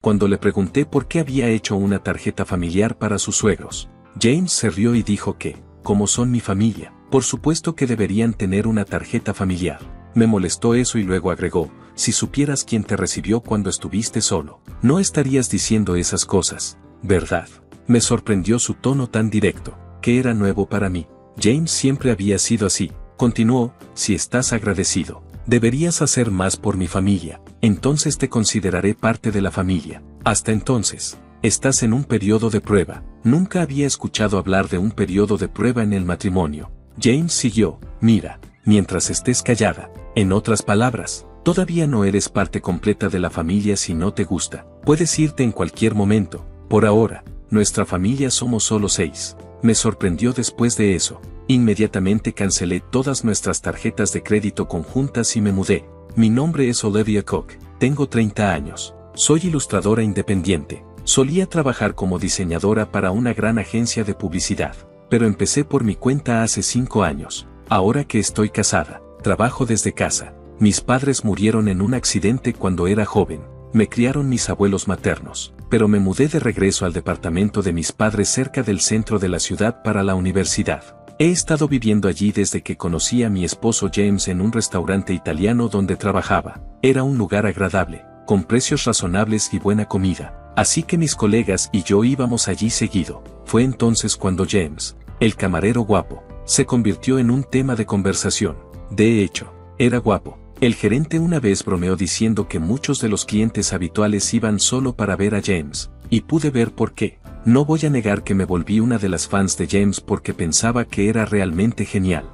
cuando le pregunté por qué había hecho una tarjeta familiar para sus suegros. James se rió y dijo que, como son mi familia, por supuesto que deberían tener una tarjeta familiar. Me molestó eso y luego agregó, si supieras quién te recibió cuando estuviste solo, no estarías diciendo esas cosas, ¿verdad? Me sorprendió su tono tan directo, que era nuevo para mí. James siempre había sido así. Continuó, si estás agradecido, deberías hacer más por mi familia, entonces te consideraré parte de la familia. Hasta entonces, estás en un periodo de prueba. Nunca había escuchado hablar de un periodo de prueba en el matrimonio. James siguió, mira, mientras estés callada, en otras palabras, todavía no eres parte completa de la familia si no te gusta. Puedes irte en cualquier momento. Por ahora, nuestra familia somos solo 6. Me sorprendió después de eso. Inmediatamente cancelé todas nuestras tarjetas de crédito conjuntas y me mudé. Mi nombre es Olivia Cook, tengo 30 años. Soy ilustradora independiente. Solía trabajar como diseñadora para una gran agencia de publicidad, pero empecé por mi cuenta hace 5 años. Ahora que estoy casada, trabajo desde casa. Mis padres murieron en un accidente cuando era joven. Me criaron mis abuelos maternos, pero me mudé de regreso al departamento de mis padres cerca del centro de la ciudad para la universidad. He estado viviendo allí desde que conocí a mi esposo James en un restaurante italiano donde trabajaba. Era un lugar agradable, con precios razonables y buena comida, así que mis colegas y yo íbamos allí seguido. Fue entonces cuando James, el camarero guapo, se convirtió en un tema de conversación. De hecho, era guapo. El gerente una vez bromeó diciendo que muchos de los clientes habituales iban solo para ver a James, y pude ver por qué. No voy a negar que me volví una de las fans de James porque pensaba que era realmente genial.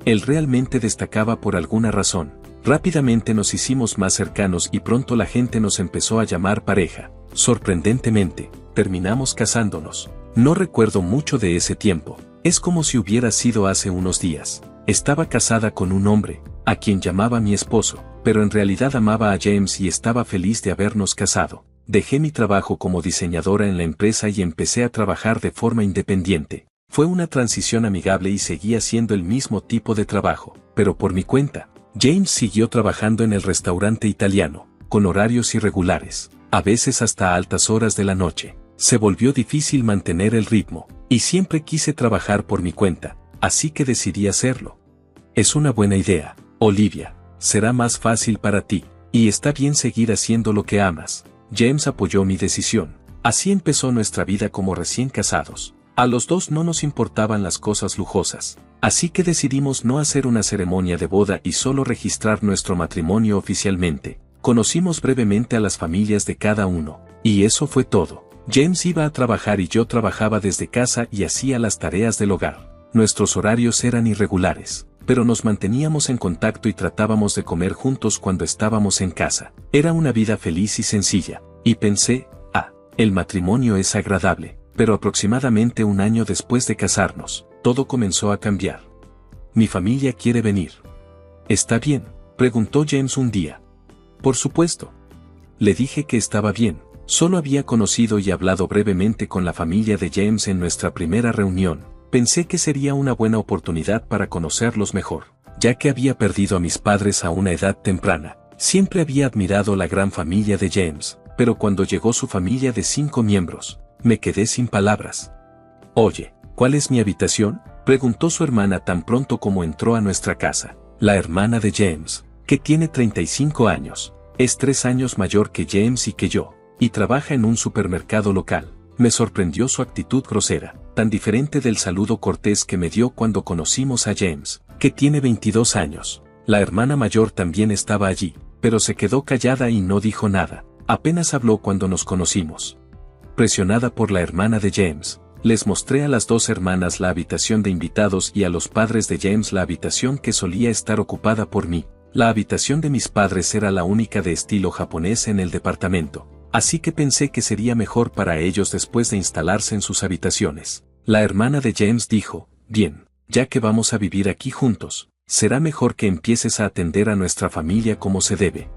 Él realmente destacaba por alguna razón. Rápidamente nos hicimos más cercanos y pronto la gente nos empezó a llamar pareja. Sorprendentemente, terminamos casándonos. No recuerdo mucho de ese tiempo. Es como si hubiera sido hace unos días. Estaba casada con un hombre, a quien llamaba mi esposo, pero en realidad amaba a James y estaba feliz de habernos casado. Dejé mi trabajo como diseñadora en la empresa y empecé a trabajar de forma independiente. Fue una transición amigable y seguí haciendo el mismo tipo de trabajo, pero por mi cuenta. James siguió trabajando en el restaurante italiano, con horarios irregulares, a veces hasta altas horas de la noche. Se volvió difícil mantener el ritmo, y siempre quise trabajar por mi cuenta, así que decidí hacerlo. Es una buena idea, Olivia, será más fácil para ti, y está bien seguir haciendo lo que amas. James apoyó mi decisión. Así empezó nuestra vida como recién casados. A los dos no nos importaban las cosas lujosas, así que decidimos no hacer una ceremonia de boda y solo registrar nuestro matrimonio oficialmente. Conocimos brevemente a las familias de cada uno, y eso fue todo. James iba a trabajar y yo trabajaba desde casa y hacía las tareas del hogar. Nuestros horarios eran irregulares, pero nos manteníamos en contacto y tratábamos de comer juntos cuando estábamos en casa. Era una vida feliz y sencilla, y pensé, el matrimonio es agradable, pero aproximadamente un año después de casarnos, todo comenzó a cambiar. Mi familia quiere venir. ¿Está bien?, preguntó James un día. Por supuesto. Le dije que estaba bien. Solo había conocido y hablado brevemente con la familia de James en nuestra primera reunión. Pensé que sería una buena oportunidad para conocerlos mejor, ya que había perdido a mis padres a una edad temprana. Siempre había admirado la gran familia de James, pero cuando llegó su familia de 5 miembros, me quedé sin palabras. Oye, ¿cuál es mi habitación?, preguntó su hermana tan pronto como entró a nuestra casa. La hermana de James, que tiene 35 años, es 3 años mayor que James y que yo, y trabaja en un supermercado local. Me sorprendió su actitud grosera, tan diferente del saludo cortés que me dio cuando conocimos a James, que tiene 22 años. La hermana mayor también estaba allí, pero se quedó callada y no dijo nada. Apenas habló cuando nos conocimos. Presionada por la hermana de James, les mostré a las 2 hermanas la habitación de invitados y a los padres de James la habitación que solía estar ocupada por mí. La habitación de mis padres era la única de estilo japonés en el departamento, así que pensé que sería mejor para ellos después de instalarse en sus habitaciones. La hermana de James dijo, bien, ya que vamos a vivir aquí juntos, será mejor que empieces a atender a nuestra familia como se debe.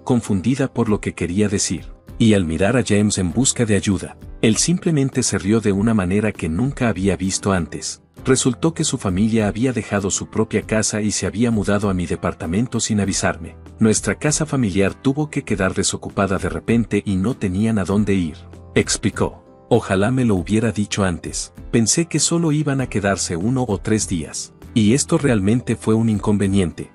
Confundida por lo que quería decir, y al mirar a James en busca de ayuda, él simplemente se rió de una manera que nunca había visto antes. Resultó que su familia había dejado su propia casa y se había mudado a mi departamento sin avisarme. Nuestra casa familiar tuvo que quedar desocupada de repente y no tenían a dónde ir, explicó. Ojalá me lo hubiera dicho antes. Pensé que solo iban a quedarse 1 o 3 días. Y esto realmente fue un inconveniente.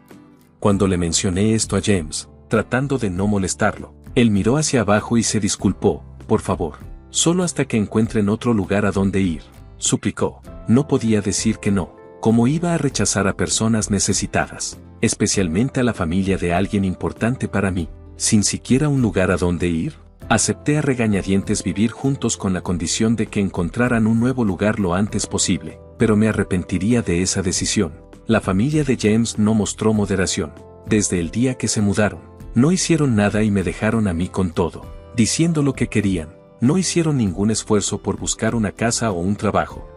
Cuando le mencioné esto a James, tratando de no molestarlo, él miró hacia abajo y se disculpó. Por favor, solo hasta que encuentren otro lugar a donde ir, suplicó. No podía decir que no. ¿Cómo iba a rechazar a personas necesitadas, especialmente a la familia de alguien importante para mí, sin siquiera un lugar a donde ir? Acepté a regañadientes vivir juntos con la condición de que encontraran un nuevo lugar lo antes posible, pero me arrepentiría de esa decisión. La familia de James no mostró moderación. Desde el día que se mudaron, no hicieron nada y me dejaron a mí con todo, diciendo lo que querían. No hicieron ningún esfuerzo por buscar una casa o un trabajo.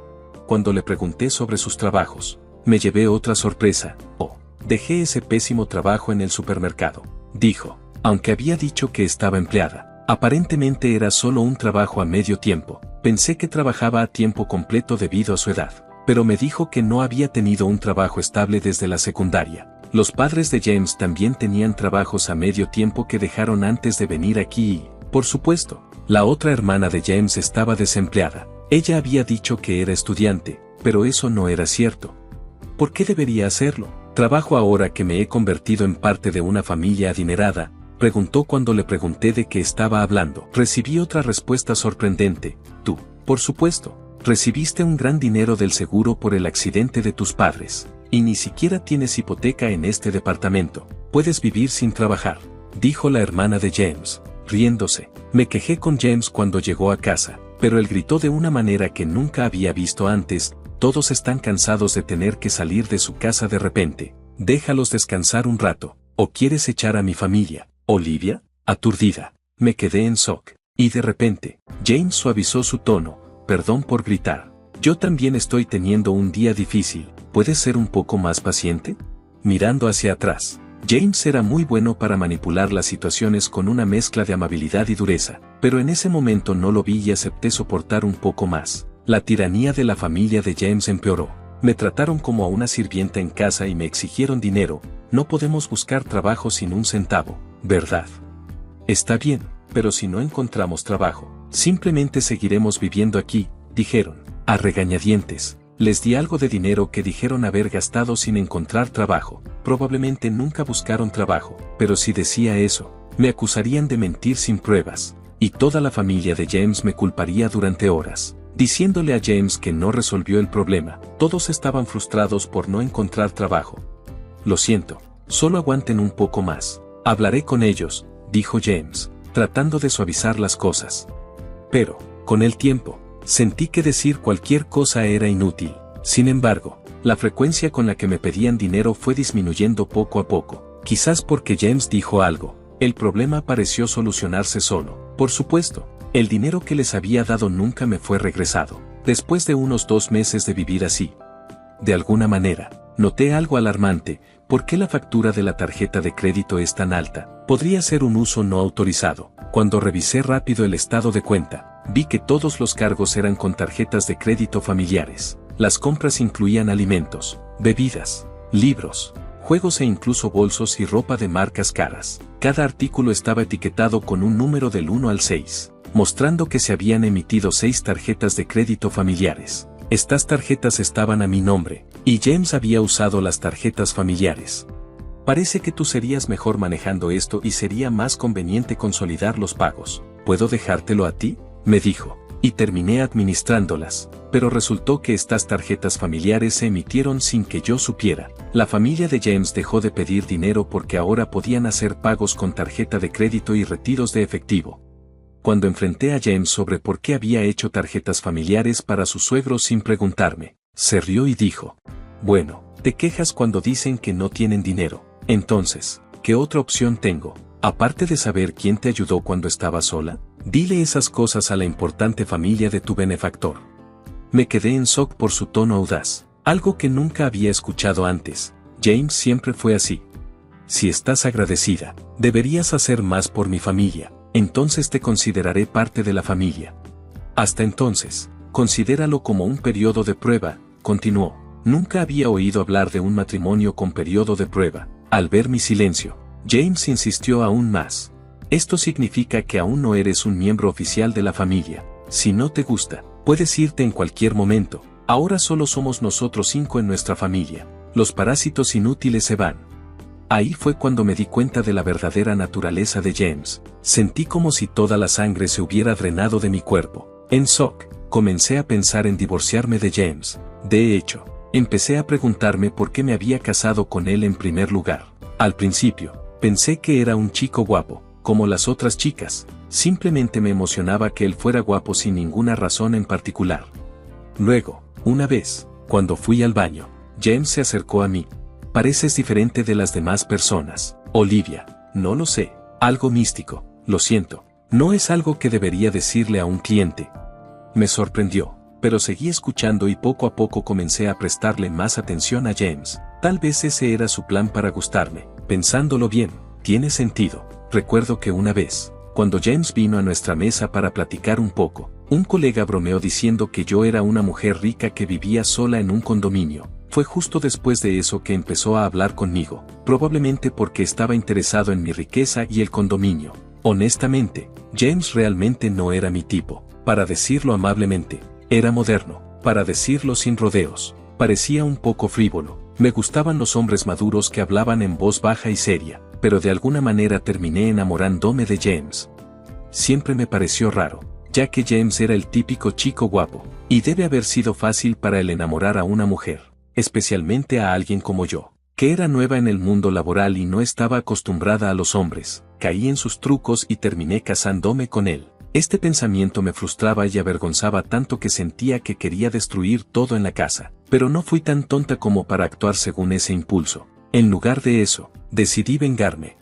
Cuando le pregunté sobre sus trabajos, me llevé otra sorpresa. Oh, dejé ese pésimo trabajo en el supermercado, dijo, aunque había dicho que estaba empleada. Aparentemente era solo un trabajo a medio tiempo. Pensé que trabajaba a tiempo completo debido a su edad, pero me dijo que no había tenido un trabajo estable desde la secundaria. Los padres de James también tenían trabajos a medio tiempo que dejaron antes de venir aquí y, por supuesto, la otra hermana de James estaba desempleada. Ella había dicho que era estudiante, pero eso no era cierto. ¿Por qué debería hacerlo? ¿Trabajo ahora que me he convertido en parte de una familia adinerada?, preguntó cuando le pregunté de qué estaba hablando. Recibí otra respuesta sorprendente. Tú, por supuesto, recibiste un gran dinero del seguro por el accidente de tus padres, y ni siquiera tienes hipoteca en este departamento. Puedes vivir sin trabajar, dijo la hermana de James, riéndose. Me quejé con James cuando llegó a casa, pero él gritó de una manera que nunca había visto antes. Todos están cansados de tener que salir de su casa de repente. Déjalos descansar un rato. ¿O quieres echar a mi familia? Olivia, aturdida, me quedé en shock. Y de repente, James suavizó su tono. Perdón por gritar. Yo también estoy teniendo un día difícil. ¿Puedes ser un poco más paciente? Mirando hacia atrás, James era muy bueno para manipular las situaciones con una mezcla de amabilidad y dureza, pero en ese momento no lo vi y acepté soportar un poco más. La tiranía de la familia de James empeoró. Me trataron como a una sirvienta en casa y me exigieron dinero. No podemos buscar trabajo sin un centavo, ¿verdad? Está bien, pero si no encontramos trabajo, simplemente seguiremos viviendo aquí, dijeron, a regañadientes. Les di algo de dinero que dijeron haber gastado sin encontrar trabajo. Probablemente nunca buscaron trabajo, pero si decía eso, me acusarían de mentir sin pruebas, y toda la familia de James me culparía durante horas, diciéndole a James que no resolvió el problema. Todos estaban frustrados por no encontrar trabajo. Lo siento, solo aguanten un poco más. Hablaré con ellos, dijo James, tratando de suavizar las cosas. Pero, con el tiempo, sentí que decir cualquier cosa era inútil. Sin embargo, la frecuencia con la que me pedían dinero fue disminuyendo poco a poco. Quizás porque James dijo algo, el problema pareció solucionarse solo. Por supuesto, el dinero que les había dado nunca me fue regresado. Después de unos 2 meses de vivir así, de alguna manera, noté algo alarmante. ¿Por qué la factura de la tarjeta de crédito es tan alta? Podría ser un uso no autorizado. Cuando revisé rápido el estado de cuenta, vi que todos los cargos eran con tarjetas de crédito familiares. Las compras incluían alimentos, bebidas, libros, juegos e incluso bolsos y ropa de marcas caras. Cada artículo estaba etiquetado con un número del 1 al 6, mostrando que se habían emitido 6 tarjetas de crédito familiares. Estas tarjetas estaban a mi nombre, y James había usado las tarjetas familiares. Parece que tú serías mejor manejando esto y sería más conveniente consolidar los pagos. ¿Puedo dejártelo a ti?, me dijo, y terminé administrándolas, pero resultó que estas tarjetas familiares se emitieron sin que yo supiera. La familia de James dejó de pedir dinero porque ahora podían hacer pagos con tarjeta de crédito y retiros de efectivo. Cuando enfrenté a James sobre por qué había hecho tarjetas familiares para su suegro sin preguntarme, se rió y dijo, bueno, te quejas cuando dicen que no tienen dinero. Entonces, ¿qué otra opción tengo? Aparte de saber quién te ayudó cuando estaba sola, dile esas cosas a la importante familia de tu benefactor. Me quedé en shock por su tono audaz, algo que nunca había escuchado antes. James siempre fue así. Si estás agradecida, deberías hacer más por mi familia, entonces te consideraré parte de la familia. Hasta entonces, considéralo como un periodo de prueba, continuó. Nunca había oído hablar de un matrimonio con periodo de prueba. Al ver mi silencio, James insistió aún más. Esto significa que aún no eres un miembro oficial de la familia. Si no te gusta, puedes irte en cualquier momento. Ahora solo somos nosotros 5 en nuestra familia. Los parásitos inútiles se van. Ahí fue cuando me di cuenta de la verdadera naturaleza de James. Sentí como si toda la sangre se hubiera drenado de mi cuerpo. En shock, comencé a pensar en divorciarme de James. De hecho, empecé a preguntarme por qué me había casado con él en primer lugar. Al principio, pensé que era un chico guapo, como las otras chicas. Simplemente me emocionaba que él fuera guapo sin ninguna razón en particular. Luego, una vez, cuando fui al baño, James se acercó a mí. Pareces diferente de las demás personas, Olivia. No lo sé, algo místico, lo siento. No es algo que debería decirle a un cliente. Me sorprendió, pero seguí escuchando y poco a poco comencé a prestarle más atención a James. Tal vez ese era su plan para gustarme. Pensándolo bien, tiene sentido. Recuerdo que una vez, cuando James vino a nuestra mesa para platicar un poco, un colega bromeó diciendo que yo era una mujer rica que vivía sola en un condominio. Fue justo después de eso que empezó a hablar conmigo, probablemente porque estaba interesado en mi riqueza y el condominio. Honestamente, James realmente no era mi tipo, para decirlo amablemente. Era moderno, para decirlo sin rodeos. Parecía un poco frívolo. Me gustaban los hombres maduros que hablaban en voz baja y seria, pero de alguna manera terminé enamorándome de James. Siempre me pareció raro, ya que James era el típico chico guapo, y debe haber sido fácil para él enamorar a una mujer, especialmente a alguien como yo, que era nueva en el mundo laboral y no estaba acostumbrada a los hombres. Caí en sus trucos y terminé casándome con él. Este pensamiento me frustraba y avergonzaba tanto que sentía que quería destruir todo en la casa, pero no fui tan tonta como para actuar según ese impulso. En lugar de eso, decidí vengarme.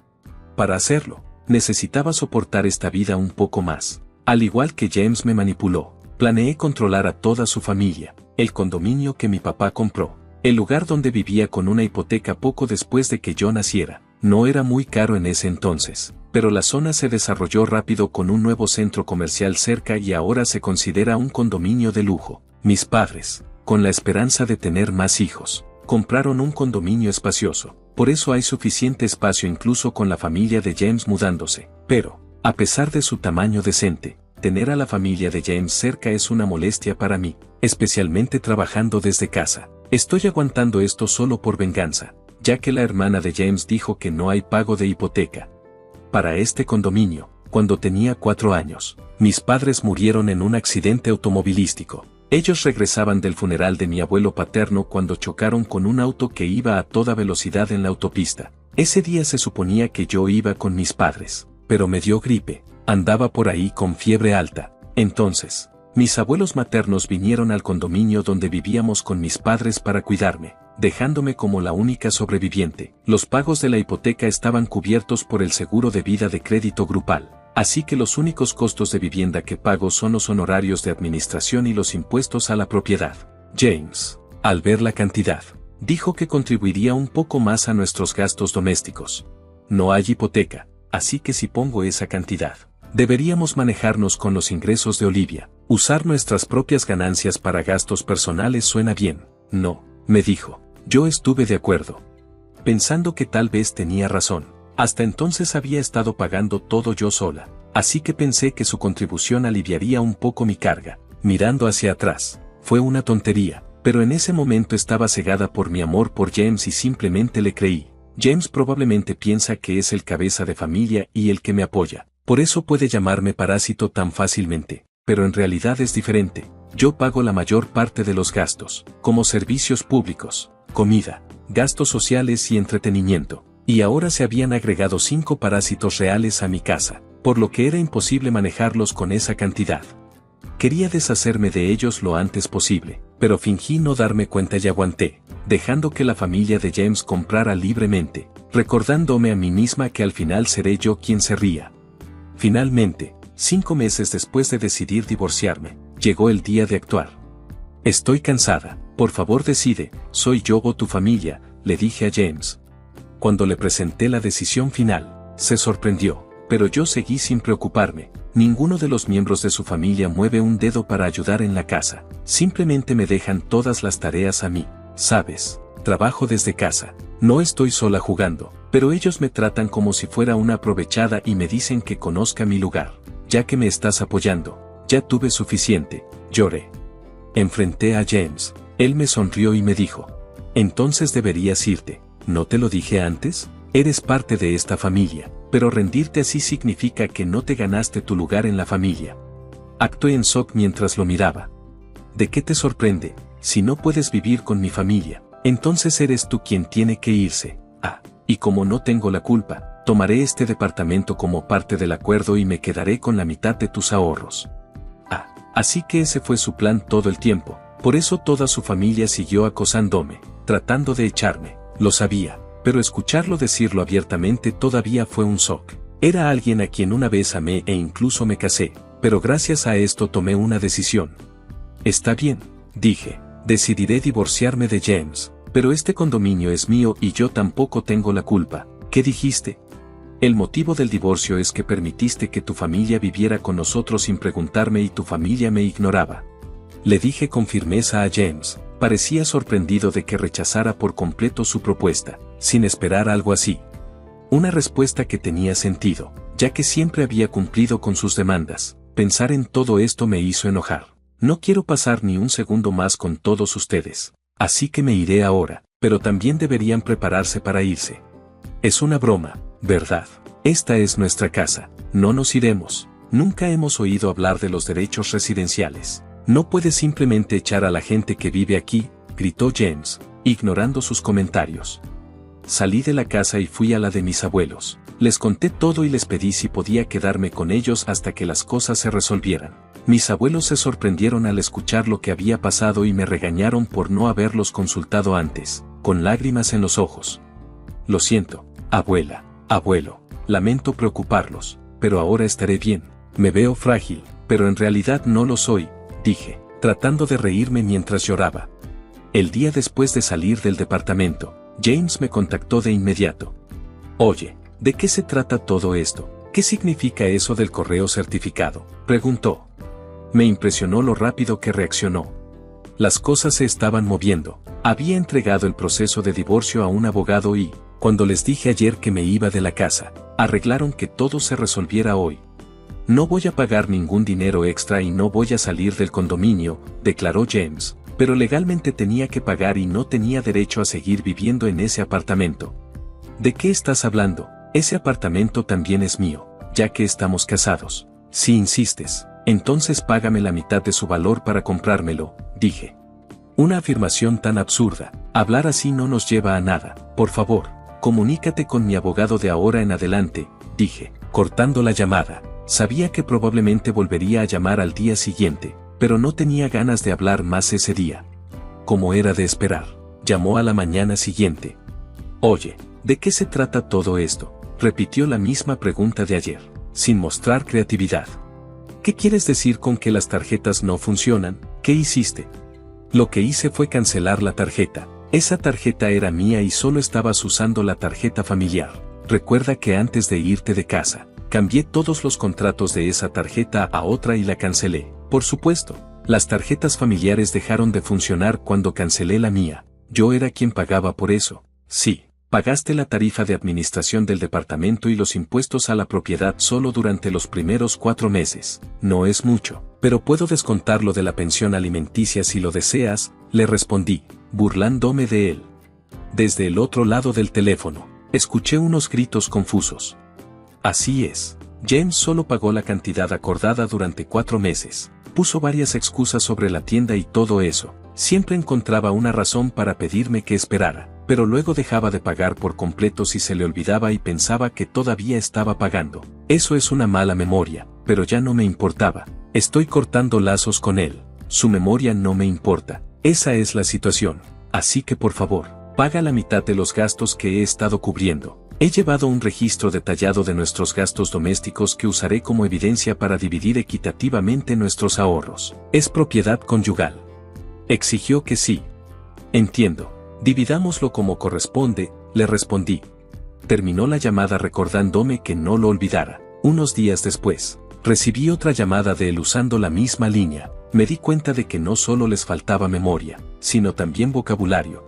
Para hacerlo, necesitaba soportar esta vida un poco más. Al igual que James me manipuló, planeé controlar a toda su familia, el condominio que mi papá compró, el lugar donde vivía con una hipoteca poco después de que yo naciera. No era muy caro en ese entonces, pero la zona se desarrolló rápido con un nuevo centro comercial cerca y ahora se considera un condominio de lujo. Mis padres, con la esperanza de tener más hijos, compraron un condominio espacioso. Por eso hay suficiente espacio incluso con la familia de James mudándose. Pero, a pesar de su tamaño decente, tener a la familia de James cerca es una molestia para mí, especialmente trabajando desde casa. Estoy aguantando esto solo por venganza, ya que la hermana de James dijo que no hay pago de hipoteca para este condominio. Cuando tenía 4 años, mis padres murieron en un accidente automovilístico. Ellos regresaban del funeral de mi abuelo paterno cuando chocaron con un auto que iba a toda velocidad en la autopista. Ese día se suponía que yo iba con mis padres, pero me dio gripe, andaba por ahí con fiebre alta. Entonces, mis abuelos maternos vinieron al condominio donde vivíamos con mis padres para cuidarme, dejándome como la única sobreviviente. Los pagos de la hipoteca estaban cubiertos por el seguro de vida de crédito grupal, así que los únicos costos de vivienda que pago son los honorarios de administración y los impuestos a la propiedad. James, al ver la cantidad, dijo que contribuiría un poco más a nuestros gastos domésticos. No hay hipoteca, así que si pongo esa cantidad, deberíamos manejarnos con los ingresos de Olivia. Usar nuestras propias ganancias para gastos personales suena bien. No, me dijo. Yo estuve de acuerdo, pensando que tal vez tenía razón. Hasta entonces había estado pagando todo yo sola, así que pensé que su contribución aliviaría un poco mi carga. Mirando hacia atrás, fue una tontería, pero en ese momento estaba cegada por mi amor por James y simplemente le creí. James probablemente piensa que es el cabeza de familia y el que me apoya, por eso puede llamarme parásito tan fácilmente, pero en realidad es diferente. Yo pago la mayor parte de los gastos, como servicios públicos, comida, gastos sociales y entretenimiento, y ahora se habían agregado 5 parásitos reales a mi casa, por lo que era imposible manejarlos con esa cantidad. Quería deshacerme de ellos lo antes posible, pero fingí no darme cuenta y aguanté, dejando que la familia de James comprara libremente, recordándome a mí misma que al final seré yo quien se ría. Finalmente, 5 meses después de decidir divorciarme, llegó el día de actuar. Estoy cansada, por favor decide, soy yo o tu familia, le dije a James. Cuando le presenté la decisión final, se sorprendió. pero yo seguí sin preocuparme. Ninguno de los miembros de su familia mueve un dedo para ayudar en la casa. Simplemente me dejan todas las tareas a mí. ¿Sabes? Trabajo desde casa. No estoy sola jugando, pero ellos me tratan como si fuera una aprovechada y me dicen que conozca mi lugar. Ya que me estás apoyando, ya tuve suficiente. Lloré. Enfrenté a James. Él me sonrió y me dijo: entonces deberías irte. ¿No te lo dije antes? Eres parte de esta familia, pero rendirte así significa que no te ganaste tu lugar en la familia. Actué en shock mientras lo miraba. ¿De qué te sorprende? Si no puedes vivir con mi familia, entonces eres tú quien tiene que irse. Y como no tengo la culpa, tomaré este departamento como parte del acuerdo y me quedaré con la mitad de tus ahorros. Así que ese fue su plan todo el tiempo. Por eso toda su familia siguió acosándome, tratando de echarme. Lo sabía, pero escucharlo decirlo abiertamente todavía fue un shock. Era alguien a quien una vez amé e incluso me casé, pero gracias a esto tomé una decisión. Está bien, dije, decidiré divorciarme de James, pero este condominio es mío y yo tampoco tengo la culpa. ¿Qué dijiste? El motivo del divorcio es que permitiste que tu familia viviera con nosotros sin preguntarme y tu familia me ignoraba. Le dije con firmeza a James. Parecía sorprendido de que rechazara por completo su propuesta, sin esperar algo así. Una respuesta que tenía sentido, ya que siempre había cumplido con sus demandas. Pensar en todo esto me hizo enojar. No quiero pasar ni un segundo más con todos ustedes. Así que me iré ahora, pero también deberían prepararse para irse. Es una broma, ¿verdad? Esta es nuestra casa, no nos iremos. Nunca hemos oído hablar de los derechos residenciales. No puedes simplemente echar a la gente que vive aquí, gritó James, ignorando sus comentarios. Salí de la casa y fui a la de mis abuelos. Les conté todo y les pedí si podía quedarme con ellos hasta que las cosas se resolvieran. Mis abuelos se sorprendieron al escuchar lo que había pasado y me regañaron por no haberlos consultado antes, con lágrimas en los ojos. Lo siento, abuela, abuelo, lamento preocuparlos, pero ahora estaré bien. Me veo frágil, pero en realidad no lo soy, dije, tratando de reírme mientras lloraba. El día después de salir del departamento, James me contactó de inmediato. Oye, ¿de qué se trata todo esto? ¿Qué significa eso del correo certificado?, preguntó. Me impresionó lo rápido que reaccionó. Las cosas se estaban moviendo. Había entregado el proceso de divorcio a un abogado y, cuando les dije ayer que me iba de la casa, arreglaron que todo se resolviera hoy. No voy a pagar ningún dinero extra y no voy a salir del condominio, declaró James, pero legalmente tenía que pagar y no tenía derecho a seguir viviendo en ese apartamento. ¿De qué estás hablando? Ese apartamento también es mío, ya que estamos casados. Si insistes, entonces págame la mitad de su valor para comprármelo, dije. Una afirmación tan absurda. Hablar así no nos lleva a nada. Por favor, comunícate con mi abogado de ahora en adelante, dije, cortando la llamada. Sabía que probablemente volvería a llamar al día siguiente, pero no tenía ganas de hablar más ese día. Como era de esperar, llamó a la mañana siguiente. Oye, ¿de qué se trata todo esto?, repitió la misma pregunta de ayer, sin mostrar creatividad. ¿Qué quieres decir con que las tarjetas no funcionan? ¿Qué hiciste? Lo que hice fue cancelar la tarjeta. Esa tarjeta era mía y solo estabas usando la tarjeta familiar. Recuerda que antes de irte de casa, cambié todos los contratos de esa tarjeta a otra y la cancelé. Por supuesto, las tarjetas familiares dejaron de funcionar cuando cancelé la mía. Yo era quien pagaba por eso. Sí, pagaste la tarifa de administración del departamento y los impuestos a la propiedad solo durante los primeros 4 meses. No es mucho, pero puedo descontarlo de la pensión alimenticia si lo deseas, le respondí, burlándome de él. Desde el otro lado del teléfono, escuché unos gritos confusos. Así es, James solo pagó la cantidad acordada durante 4 meses. Puso varias excusas sobre la tienda y todo eso. Siempre encontraba una razón para pedirme que esperara, pero luego dejaba de pagar por completo si se le olvidaba y pensaba que todavía estaba pagando. Eso es una mala memoria, pero ya no me importaba. Estoy cortando lazos con él. Su memoria no me importa. Esa es la situación. Así que por favor, paga la mitad de los gastos que he estado cubriendo. He llevado un registro detallado de nuestros gastos domésticos que usaré como evidencia para dividir equitativamente nuestros ahorros. Es propiedad conyugal. Exigió que sí. Entiendo. Dividámoslo como corresponde, le respondí. Terminó la llamada recordándome que no lo olvidara. Unos días después, recibí otra llamada de él usando la misma línea. Me di cuenta de que no solo les faltaba memoria, sino también vocabulario.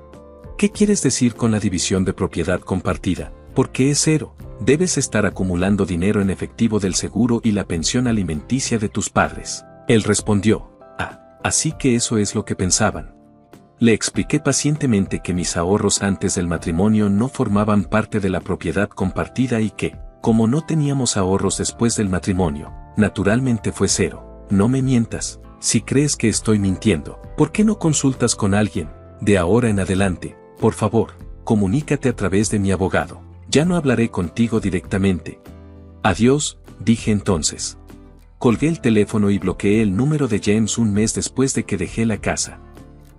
¿Qué quieres decir con la división de propiedad compartida? ¿Por qué es cero? Debes estar acumulando dinero en efectivo del seguro y la pensión alimenticia de tus padres. Él respondió, así que eso es lo que pensaban. Le expliqué pacientemente que mis ahorros antes del matrimonio no formaban parte de la propiedad compartida y que, como no teníamos ahorros después del matrimonio, naturalmente fue cero. No me mientas, si crees que estoy mintiendo, ¿por qué no consultas con alguien? De ahora en adelante, por favor, comunícate a través de mi abogado. Ya no hablaré contigo directamente. Adiós, dije entonces. Colgué el teléfono y bloqueé el número de James un mes después de que dejé la casa.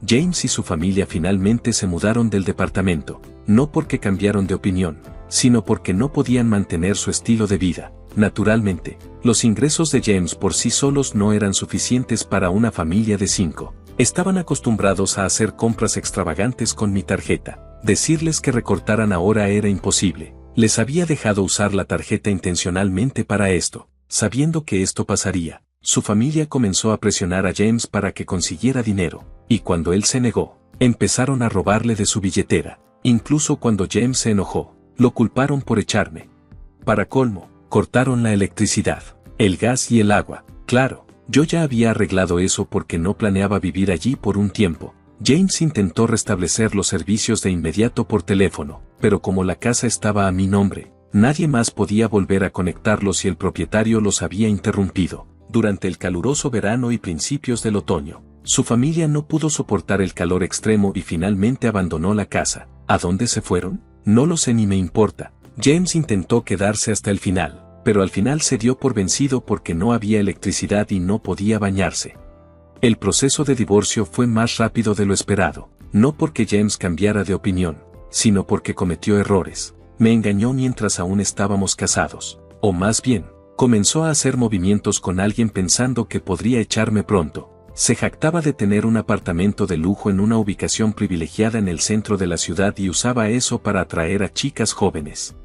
James y su familia finalmente se mudaron del departamento, no porque cambiaron de opinión, sino porque no podían mantener su estilo de vida. Naturalmente, los ingresos de James por sí solos no eran suficientes para una familia de 5. Estaban acostumbrados a hacer compras extravagantes con mi tarjeta. Decirles que recortaran ahora era imposible. Les había dejado usar la tarjeta intencionalmente para esto, sabiendo que esto pasaría. Su familia comenzó a presionar a James para que consiguiera dinero, y cuando él se negó, empezaron a robarle de su billetera. Incluso cuando James se enojó, lo culparon por echarme. Para colmo, cortaron la electricidad, el gas y el agua. Claro, yo ya había arreglado eso porque no planeaba vivir allí por un tiempo. James intentó restablecer los servicios de inmediato por teléfono, pero como la casa estaba a mi nombre, nadie más podía volver a conectarlos y el propietario los había interrumpido. Durante el caluroso verano y principios del otoño, su familia no pudo soportar el calor extremo y finalmente abandonó la casa. ¿A dónde se fueron? No lo sé ni me importa. James intentó quedarse hasta el final, pero al final se dio por vencido porque no había electricidad y no podía bañarse. El proceso de divorcio fue más rápido de lo esperado, no porque James cambiara de opinión, sino porque cometió errores. Me engañó mientras aún estábamos casados, o más bien, comenzó a hacer movimientos con alguien pensando que podría echarme pronto. Se jactaba de tener un apartamento de lujo en una ubicación privilegiada en el centro de la ciudad y usaba eso para atraer a chicas jóvenes.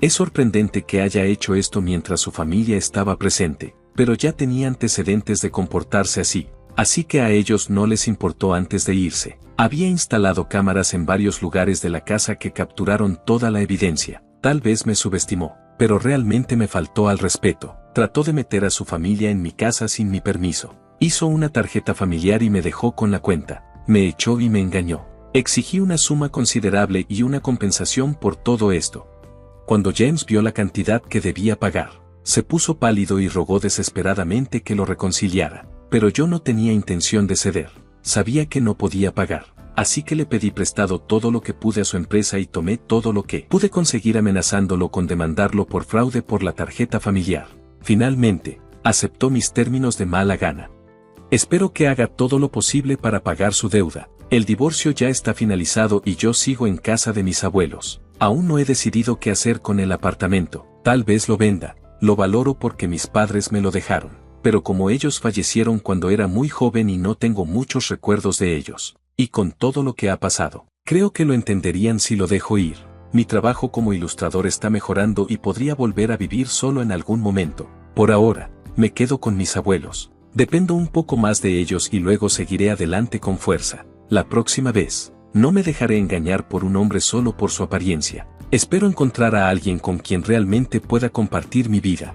Es sorprendente que haya hecho esto mientras su familia estaba presente, pero ya tenía antecedentes de comportarse así que a ellos no les importó antes de irse. Había instalado cámaras en varios lugares de la casa que capturaron toda la evidencia. Tal vez me subestimó, pero realmente me faltó al respeto. Trató de meter a su familia en mi casa sin mi permiso. Hizo una tarjeta familiar y me dejó con la cuenta. Me echó y me engañó. Exigí una suma considerable y una compensación por todo esto. Cuando James vio la cantidad que debía pagar, se puso pálido y rogó desesperadamente que lo reconciliara. Pero yo no tenía intención de ceder. Sabía que no podía pagar. Así que le pedí prestado todo lo que pude a su empresa y tomé todo lo que pude conseguir amenazándolo con demandarlo por fraude por la tarjeta familiar. Finalmente, aceptó mis términos de mala gana. Espero que haga todo lo posible para pagar su deuda. El divorcio ya está finalizado y yo sigo en casa de mis abuelos. Aún no he decidido qué hacer con el apartamento. Tal vez lo venda. Lo valoro porque mis padres me lo dejaron. Pero como ellos fallecieron cuando era muy joven y no tengo muchos recuerdos de ellos, y con todo lo que ha pasado, creo que lo entenderían si lo dejo ir. Mi trabajo como ilustrador está mejorando y podría volver a vivir solo en algún momento. Por ahora, me quedo con mis abuelos. Dependo un poco más de ellos y luego seguiré adelante con fuerza. La próxima vez, no me dejaré engañar por un hombre solo por su apariencia. Espero encontrar a alguien con quien realmente pueda compartir mi vida.